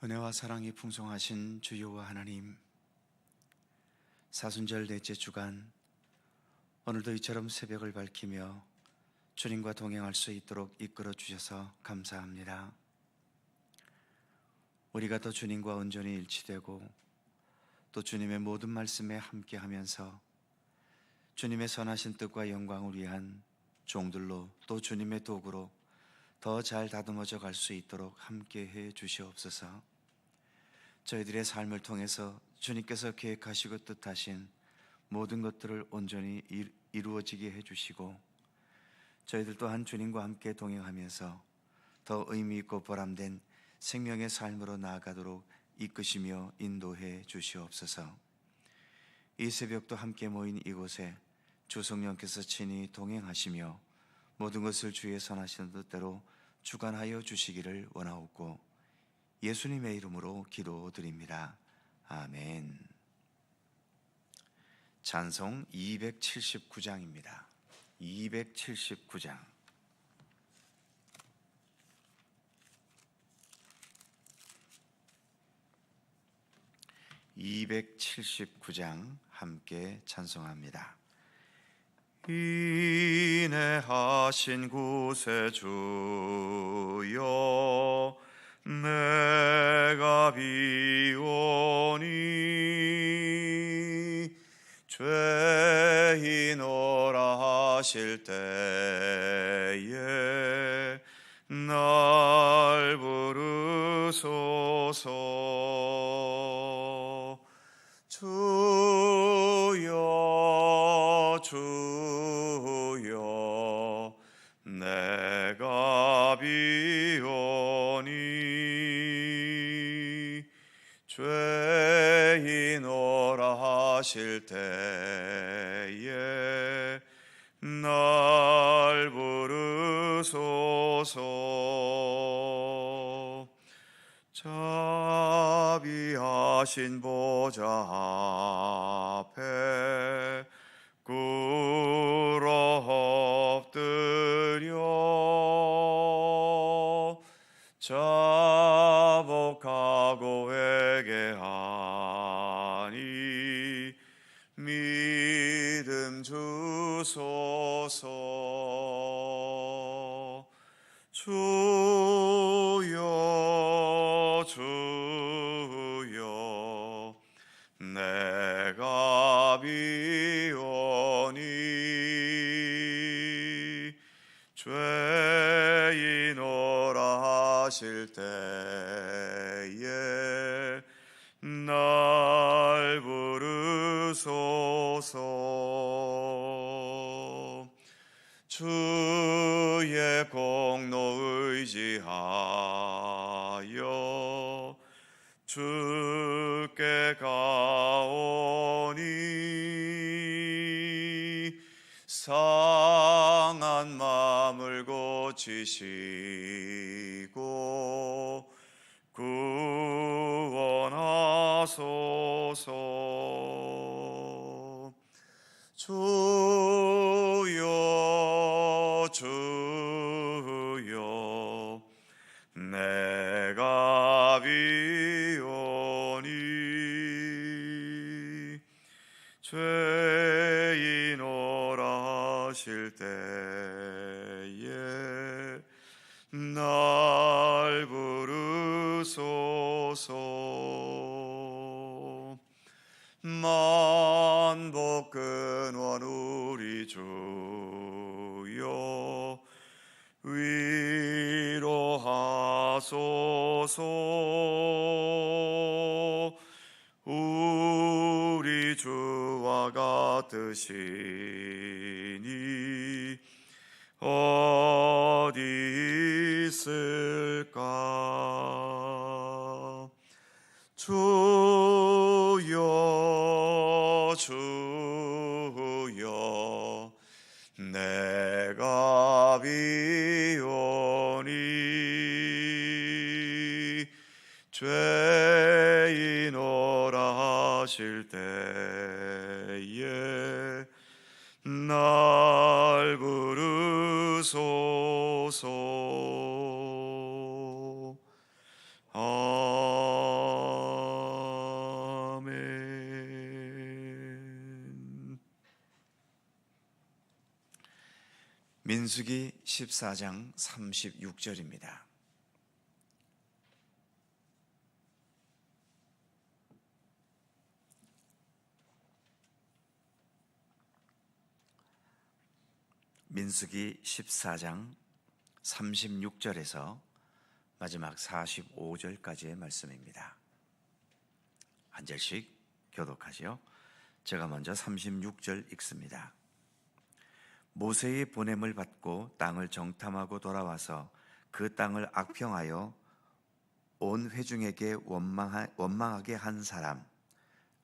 은혜와 사랑이 풍성하신 주 여호와 하나님, 사순절 넷째 주간, 오늘도 이처럼 새벽을 밝히며 주님과 동행할 수 있도록 이끌어 주셔서 감사합니다. 우리가 더 주님과 온전히 일치되고 또 주님의 모든 말씀에 함께하면서 주님의 선하신 뜻과 영광을 위한 종들로, 또 주님의 도구로 더 잘 다듬어져 갈 수 있도록 함께해 주시옵소서. 저희들의 삶을 통해서 주님께서 계획하시고 뜻하신 모든 것들을 온전히 이루어지게 해주시고, 저희들 또한 주님과 함께 동행하면서 더 의미 있고 보람된 생명의 삶으로 나아가도록 이끄시며 인도해 주시옵소서. 이 새벽도 함께 모인 이곳에 주 성령께서 친히 동행하시며 모든 것을 주의 선하시는 뜻대로 주관하여 주시기를 원하옵고, 예수님의 이름으로 기도드립니다. 아멘. 찬송 279장입니다. 279장. 함께 찬송합니다. 인내하신 구세주여, 내가 비오니 죄인오라 하실 때에 날 부르소서. 주여 주여, 내가 비오니 죄인오라 하실 때에 날 부르소서. 자비하신 보좌 앞에 꿇어 엎드려 자복하고 회개하니 믿음 주소서. 주여 주여, 내가 비오니 죄인오라 하실 때에 날 부르소서. 주의 공로 의지하여 주께 가오니 상한 마음을 고치시고 구원하소서. 주여 주여, 내가 비오니 죄인오라 하실 때에 날 부르소서. 만복 근원 우리 주여, 위로하소서. 우리 주와 같으시니 어디 있을까. 주여 주여, 내가 비오니 죄인오라 하실 때에 날 부르소서. 아멘. 민수기 14장 36절입니다. 민수기 14장 36절에서 마지막 45절까지의 말씀입니다. 한 절씩 교독하지요. 제가 먼저 36절 읽습니다. 모세의 보냄을 받고 땅을 정탐하고 돌아와서 그 땅을 악평하여 온 회중에게 원망하게 한 사람,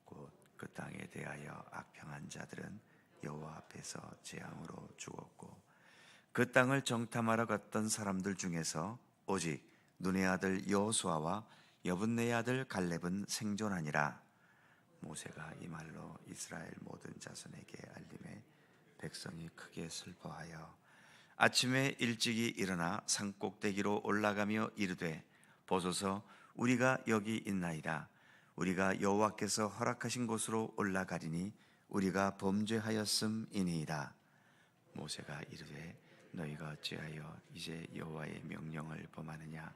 곧 그 땅에 대하여 악평한 자들은 여호와 앞에서 재앙으로 죽었고, 그 땅을 정탐하러 갔던 사람들 중에서 오직 눈의 아들 여호수아와 여분네의 아들 갈렙은 생존하니라. 모세가 이 말로 이스라엘 모든 자손에게 알림해 백성이 크게 슬퍼하여 아침에 일찍이 일어나 산꼭대기로 올라가며 이르되, 보소서, 우리가 여기 있나이다. 우리가 여호와께서 허락하신 곳으로 올라가리니 우리가 범죄하였음이니이다. 모세가 이르되, 너희가 어찌하여 이제 여호와의 명령을 범하느냐?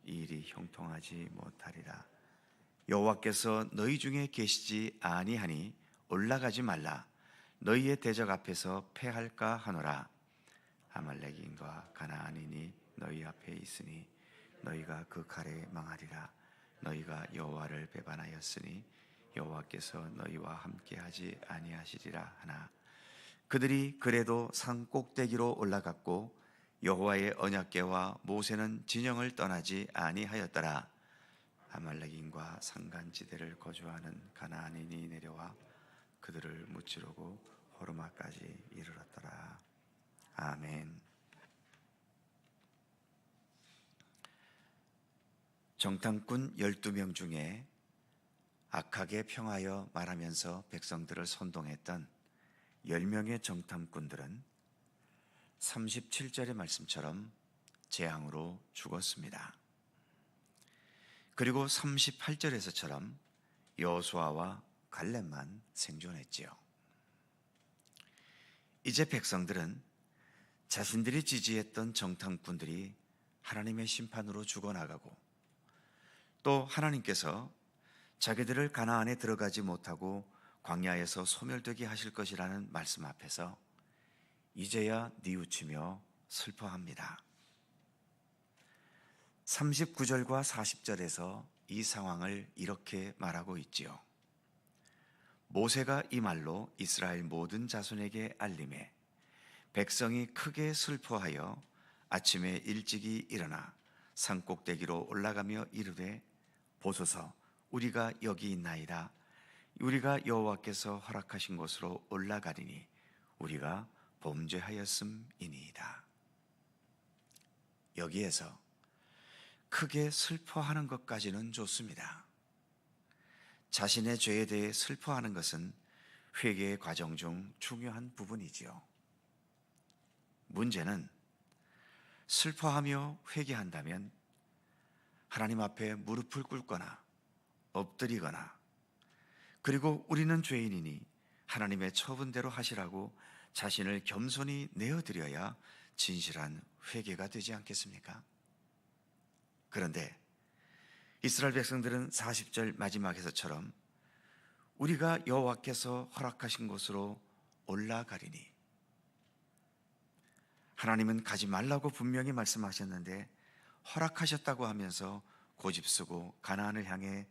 이 일이 형통하지 못하리라. 여호와께서 너희 중에 계시지 아니하니 올라가지 말라. 너희의 대적 앞에서 패할까 하노라. 아말렉인과 가나안인이 너희 앞에 있으니 너희가 그 칼에 망하리라. 너희가 여호와를 배반하였으니 여호와께서 너희와 함께하지 아니하시리라 하나, 그들이 그래도 산 꼭대기로 올라갔고 여호와의 언약궤와 모세는 진영을 떠나지 아니하였더라. 아말렉인과 산간지대를 거주하는 가나안인이 내려와 그들을 무찌르고 호르마까지 이르렀더라. 아멘. 정탐꾼 12명 중에 악하게 평하여 말하면서 백성들을 선동했던 10명의 정탐꾼들은 37절의 말씀처럼 재앙으로 죽었습니다. 그리고 38절에서처럼 여호수아와 갈렙만 생존했지요. 이제 백성들은 자신들이 지지했던 정탐꾼들이 하나님의 심판으로 죽어나가고, 또 하나님께서 자기들을 가나안에 들어가지 못하고 광야에서 소멸되게 하실 것이라는 말씀 앞에서 이제야 뉘우치며 슬퍼합니다. 39절과 40절에서 이 상황을 이렇게 말하고 있지요. 모세가 이 말로 이스라엘 모든 자손에게 알림해 백성이 크게 슬퍼하여 아침에 일찍이 일어나 산꼭대기로 올라가며 이르되, 보소서, 우리가 여기 있나이다. 우리가 여호와께서 허락하신 곳으로 올라가리니 우리가 범죄하였음이니이다. 여기에서 크게 슬퍼하는 것까지는 좋습니다. 자신의 죄에 대해 슬퍼하는 것은 회개의 과정 중 중요한 부분이지요. 문제는 슬퍼하며 회개한다면 하나님 앞에 무릎을 꿇거나 엎드리거나, 그리고 우리는 죄인이니 하나님의 처분대로 하시라고 자신을 겸손히 내어드려야 진실한 회개가 되지 않겠습니까? 그런데 이스라엘 백성들은 40절 마지막에서처럼 우리가 여호와께서 허락하신 곳으로 올라가리니, 하나님은 가지 말라고 분명히 말씀하셨는데 허락하셨다고 하면서 고집쓰고 가나안을 향해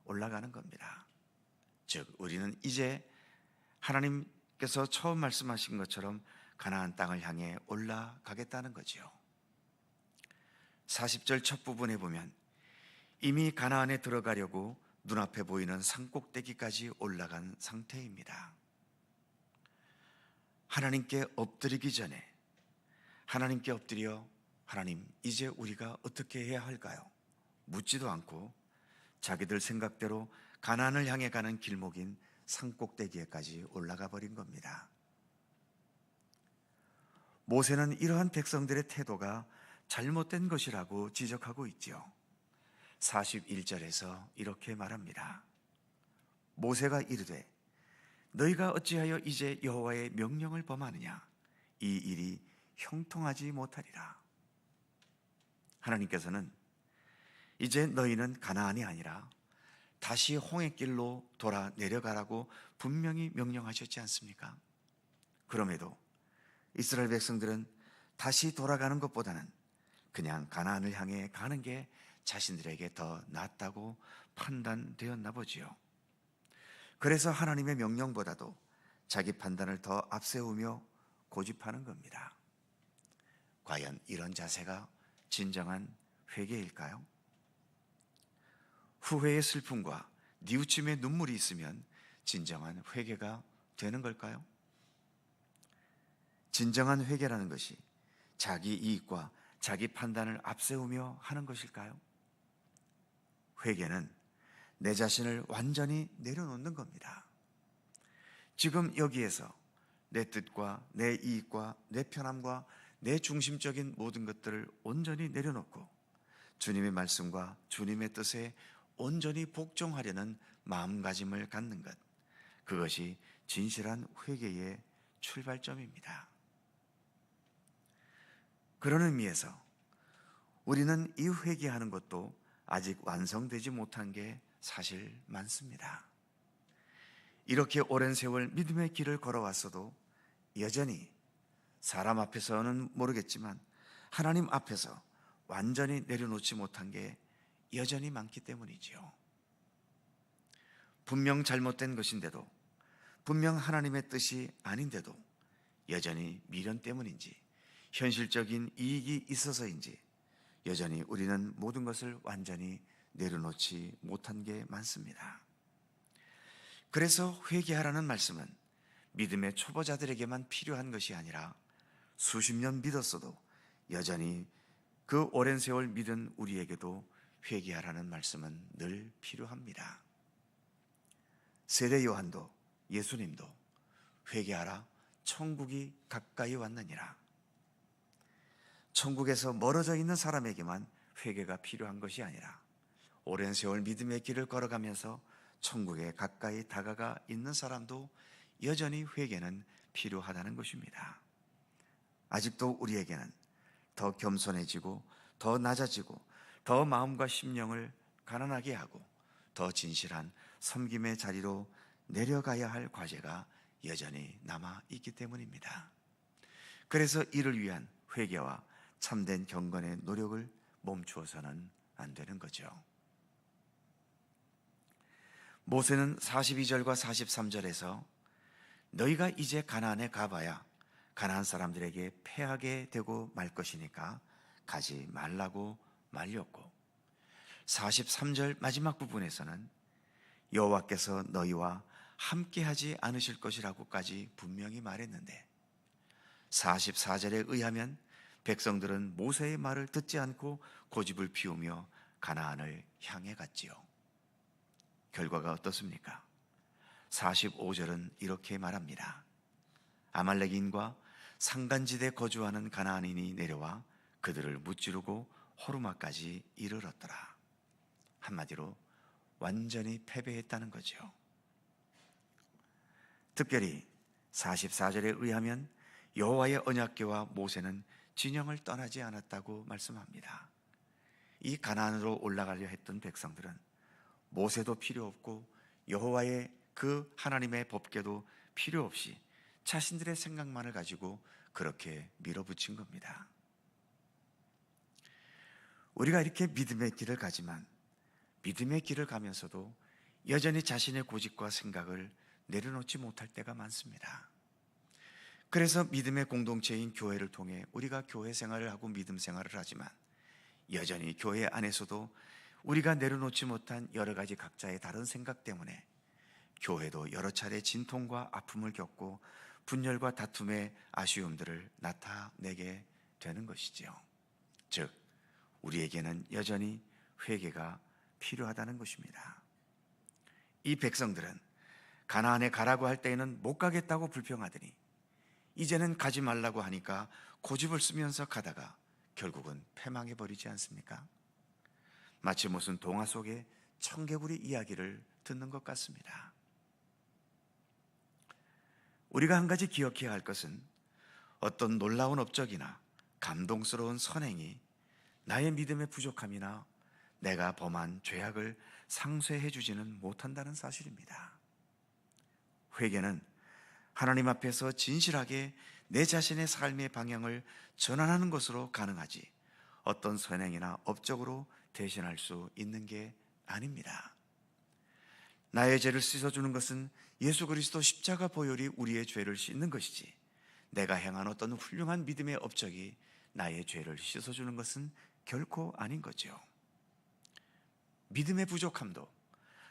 올라가는 겁니다. 즉, 우리는 이제 하나님께서 처음 말씀하신 것처럼 가나안 땅을 향해 올라가겠다는 거지요. 40절 첫 부분에 보면 이미 가나안에 들어가려고 눈앞에 보이는 산꼭대기까지 올라간 상태입니다. 하나님께 엎드리기 전에 하나님께 엎드려, 하나님, 이제 우리가 어떻게 해야 할까요? 묻지도 않고 자기들 생각대로 가나안을 향해 가는 길목인 산꼭대기에까지 올라가 버린 겁니다. 모세는 이러한 백성들의 태도가 잘못된 것이라고 지적하고 있지요. 41절에서 이렇게 말합니다. 모세가 이르되, 너희가 어찌하여 이제 여호와의 명령을 범하느냐? 이 일이 형통하지 못하리라. 하나님께서는 이제 너희는 가나안이 아니라 다시 홍해길로 돌아 내려가라고 분명히 명령하셨지 않습니까? 그럼에도 이스라엘 백성들은 다시 돌아가는 것보다는 그냥 가나안을 향해 가는 게 자신들에게 더 낫다고 판단되었나 보지요. 그래서 하나님의 명령보다도 자기 판단을 더 앞세우며 고집하는 겁니다. 과연 이런 자세가 진정한 회개일까요? 후회의 슬픔과 뉘우침의 눈물이 있으면 진정한 회개가 되는 걸까요? 진정한 회개라는 것이 자기 이익과 자기 판단을 앞세우며 하는 것일까요? 회개는 내 자신을 완전히 내려놓는 겁니다. 지금 여기에서 내 뜻과 내 이익과 내 편함과 내 중심적인 모든 것들을 온전히 내려놓고 주님의 말씀과 주님의 뜻에 온전히 복종하려는 마음가짐을 갖는 것, 그것이 진실한 회개의 출발점입니다. 그런 의미에서 우리는 이 회개하는 것도 아직 완성되지 못한 게 사실 많습니다. 이렇게 오랜 세월 믿음의 길을 걸어왔어도 여전히 사람 앞에서는 모르겠지만 하나님 앞에서 완전히 내려놓지 못한 게 여전히 많기 때문이지요. 분명 잘못된 것인데도, 분명 하나님의 뜻이 아닌데도 여전히 미련 때문인지 현실적인 이익이 있어서인지 여전히 우리는 모든 것을 완전히 내려놓지 못한 게 많습니다. 그래서 회개하라는 말씀은 믿음의 초보자들에게만 필요한 것이 아니라 수십 년 믿었어도 여전히 그 오랜 세월 믿은 우리에게도 회개하라는 말씀은 늘 필요합니다. 세례 요한도 예수님도 회개하라, 천국이 가까이 왔느니라. 천국에서 멀어져 있는 사람에게만 회개가 필요한 것이 아니라 오랜 세월 믿음의 길을 걸어가면서 천국에 가까이 다가가 있는 사람도 여전히 회개는 필요하다는 것입니다. 아직도 우리에게는 더 겸손해지고 더 낮아지고 더 마음과 심령을 가난하게 하고 더 진실한 섬김의 자리로 내려가야 할 과제가 여전히 남아있기 때문입니다. 그래서 이를 위한 회개와 참된 경건의 노력을 멈추어서는 안 되는 거죠. 모세는 42절과 43절에서 너희가 이제 가나안에 가봐야 가나안 사람들에게 패하게 되고 말 것이니까 가지 말라고 말렸고, 43절 마지막 부분에서는 여호와께서 너희와 함께하지 않으실 것이라고까지 분명히 말했는데 44절에 의하면 백성들은 모세의 말을 듣지 않고 고집을 피우며 가나안을 향해 갔지요. 결과가 어떻습니까? 45절은 이렇게 말합니다. 아말렉인과 산간지대에 거주하는 가나안인이 내려와 그들을 무찌르고 호르마까지 이르렀더라. 한마디로 완전히 패배했다는 거죠. 특별히 44절에 의하면 여호와의 언약궤와 모세는 진영을 떠나지 않았다고 말씀합니다. 이 가나안으로 올라가려 했던 백성들은 모세도 필요 없고 여호와의 그 하나님의 법궤도 필요 없이 자신들의 생각만을 가지고 그렇게 밀어붙인 겁니다. 우리가 이렇게 믿음의 길을 가지만 믿음의 길을 가면서도 여전히 자신의 고집과 생각을 내려놓지 못할 때가 많습니다. 그래서 믿음의 공동체인 교회를 통해 우리가 교회 생활을 하고 믿음 생활을 하지만 여전히 교회 안에서도 우리가 내려놓지 못한 여러 가지 각자의 다른 생각 때문에 교회도 여러 차례 진통과 아픔을 겪고 분열과 다툼의 아쉬움들을 나타내게 되는 것이지요. 즉, 우리에게는 여전히 회개가 필요하다는 것입니다. 이 백성들은 가나안에 가라고 할 때에는 못 가겠다고 불평하더니 이제는 가지 말라고 하니까 고집을 쓰면서 가다가 결국은 패망해버리지 않습니까? 마치 무슨 동화 속의 청개구리 이야기를 듣는 것 같습니다. 우리가 한 가지 기억해야 할 것은 어떤 놀라운 업적이나 감동스러운 선행이 나의 믿음의 부족함이나 내가 범한 죄악을 상쇄해 주지는 못한다는 사실입니다. 회개는 하나님 앞에서 진실하게 내 자신의 삶의 방향을 전환하는 것으로 가능하지 어떤 선행이나 업적으로 대신할 수 있는 게 아닙니다. 나의 죄를 씻어주는 것은 예수 그리스도 십자가 보혈이 우리의 죄를 씻는 것이지, 내가 행한 어떤 훌륭한 믿음의 업적이 나의 죄를 씻어주는 것은 결코 아닌 거죠. 믿음의 부족함도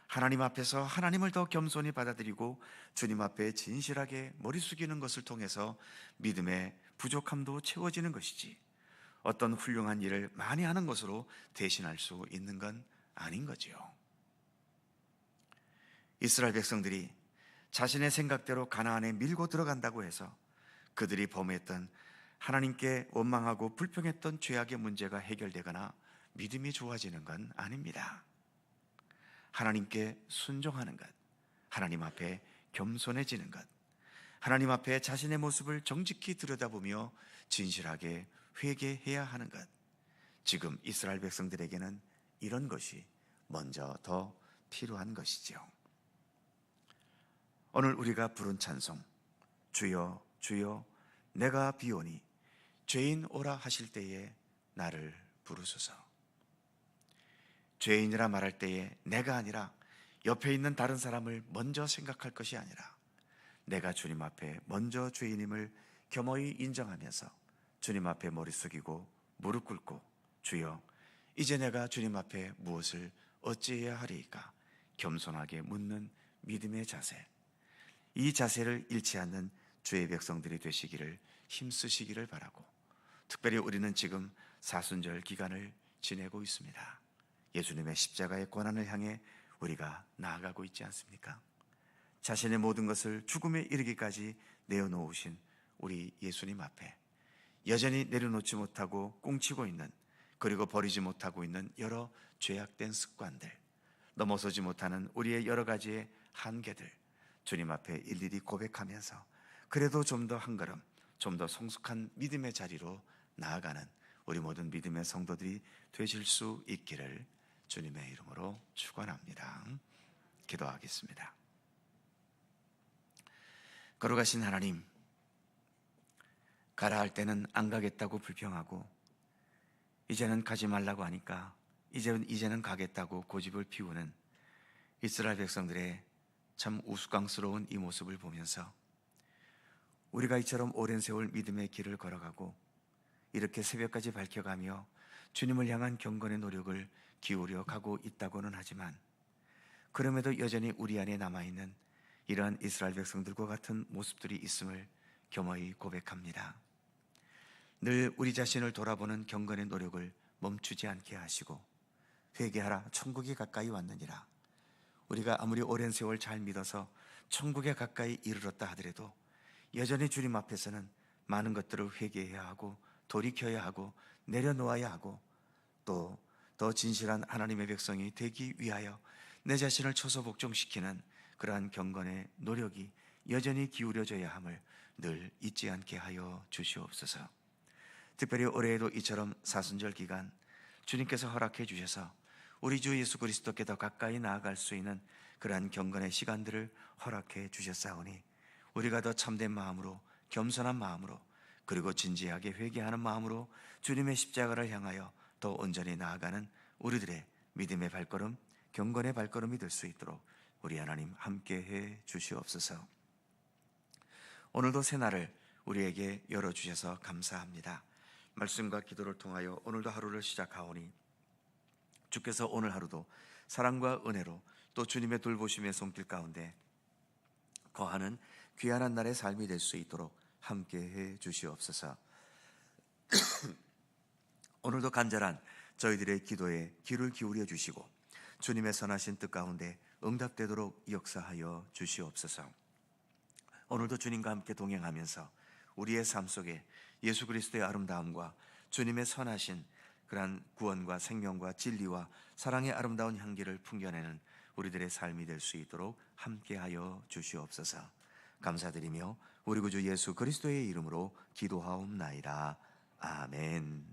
하나님 앞에서 하나님을 더 겸손히 받아들이고 주님 앞에 진실하게 머리 숙이는 것을 통해서 믿음의 부족함도 채워지는 것이지, 어떤 훌륭한 일을 많이 하는 것으로 대신할 수 있는 건 아닌 거지요. 이스라엘 백성들이 자신의 생각대로 가나안에 밀고 들어간다고 해서 그들이 범했던 하나님께 원망하고 불평했던 죄악의 문제가 해결되거나 믿음이 좋아지는 건 아닙니다. 하나님께 순종하는 것, 하나님 앞에 겸손해지는 것, 하나님 앞에 자신의 모습을 정직히 들여다보며 진실하게 회개해야 하는 것, 지금 이스라엘 백성들에게는 이런 것이 먼저 더 필요한 것이죠. 오늘 우리가 부른 찬송, 주여 주여 내가 비오니 죄인 오라 하실 때에 나를 부르소서. 죄인이라 말할 때에 내가 아니라 옆에 있는 다른 사람을 먼저 생각할 것이 아니라 내가 주님 앞에 먼저 죄인임을 겸허히 인정하면서 주님 앞에 머리 숙이고 무릎 꿇고, 주여 이제 내가 주님 앞에 무엇을 어찌해야 하리이까 겸손하게 묻는 믿음의 자세, 이 자세를 잃지 않는 주의 백성들이 되시기를 힘쓰시기를 바라고, 특별히 우리는 지금 사순절 기간을 지내고 있습니다. 예수님의 십자가의 고난을 향해 우리가 나아가고 있지 않습니까? 자신의 모든 것을 죽음에 이르기까지 내어놓으신 우리 예수님 앞에 여전히 내려놓지 못하고 꽁치고 있는, 그리고 버리지 못하고 있는 여러 죄악된 습관들, 넘어서지 못하는 우리의 여러 가지의 한계들, 주님 앞에 일일이 고백하면서 그래도 좀 더 한 걸음, 좀 더 성숙한 믿음의 자리로 나아가는 우리 모든 믿음의 성도들이 되실 수 있기를 주님의 이름으로 축원합니다. 기도하겠습니다. 걸어가신 하나님, 가라 할 때는 안 가겠다고 불평하고 이제는 가지 말라고 하니까 이제는 가겠다고 고집을 피우는 이스라엘 백성들의 참 우스꽝스러운 이 모습을 보면서 우리가 이처럼 오랜 세월 믿음의 길을 걸어가고 이렇게 새벽까지 밝혀가며 주님을 향한 경건의 노력을 기울여 가고 있다고는 하지만, 그럼에도 여전히 우리 안에 남아있는 이러한 이스라엘 백성들과 같은 모습들이 있음을 겸허히 고백합니다. 늘 우리 자신을 돌아보는 경건의 노력을 멈추지 않게 하시고, 회개하라 천국이 가까이 왔느니라, 우리가 아무리 오랜 세월 잘 믿어서 천국에 가까이 이르렀다 하더라도 여전히 주님 앞에서는 많은 것들을 회개해야 하고 돌이켜야 하고 내려놓아야 하고, 또 더 진실한 하나님의 백성이 되기 위하여 내 자신을 처소복종시키는 그러한 경건의 노력이 여전히 기울여져야 함을 늘 잊지 않게 하여 주시옵소서. 특별히 올해에도 이처럼 사순절 기간 주님께서 허락해 주셔서 우리 주 예수 그리스도께 더 가까이 나아갈 수 있는 그러한 경건의 시간들을 허락해 주셨사오니, 우리가 더 참된 마음으로, 겸손한 마음으로, 그리고 진지하게 회개하는 마음으로 주님의 십자가를 향하여 더 온전히 나아가는 우리들의 믿음의 발걸음, 경건의 발걸음이 될 수 있도록 우리 하나님 함께해 주시옵소서. 오늘도 새날을 우리에게 열어주셔서 감사합니다. 말씀과 기도를 통하여 오늘도 하루를 시작하오니 주께서 오늘 하루도 사랑과 은혜로 또 주님의 돌보심의 손길 가운데 거하는 귀한 날의 삶이 될 수 있도록 함께해 주시옵소서. 오늘도 간절한 저희들의 기도에 귀를 기울여 주시고 주님의 선하신 뜻 가운데 응답되도록 역사하여 주시옵소서. 오늘도 주님과 함께 동행하면서 우리의 삶 속에 예수 그리스도의 아름다움과 주님의 선하신 그러한 구원과 생명과 진리와 사랑의 아름다운 향기를 풍겨내는 우리들의 삶이 될 수 있도록 함께하여 주시옵소서. 감사드리며 우리 구주 예수 그리스도의 이름으로 기도하옵나이다. 아멘.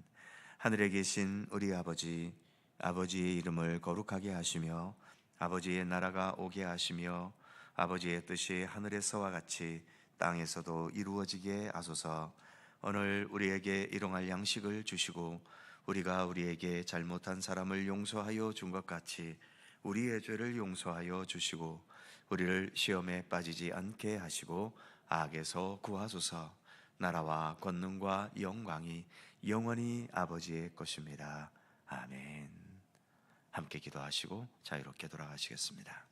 하늘에 계신 우리 아버지, 아버지의 이름을 거룩하게 하시며 아버지의 나라가 오게 하시며 아버지의 뜻이 하늘에서와 같이 땅에서도 이루어지게 하소서. 오늘 우리에게 일용할 양식을 주시고 우리가 우리에게 잘못한 사람을 용서하여 준 것 같이 우리의 죄를 용서하여 주시고 우리를 시험에 빠지지 않게 하시고 악에서 구하소서. 나라와 권능과 영광이 영원히 아버지의 것입니다. 아멘. 함께 기도하시고 자유롭게 돌아가시겠습니다.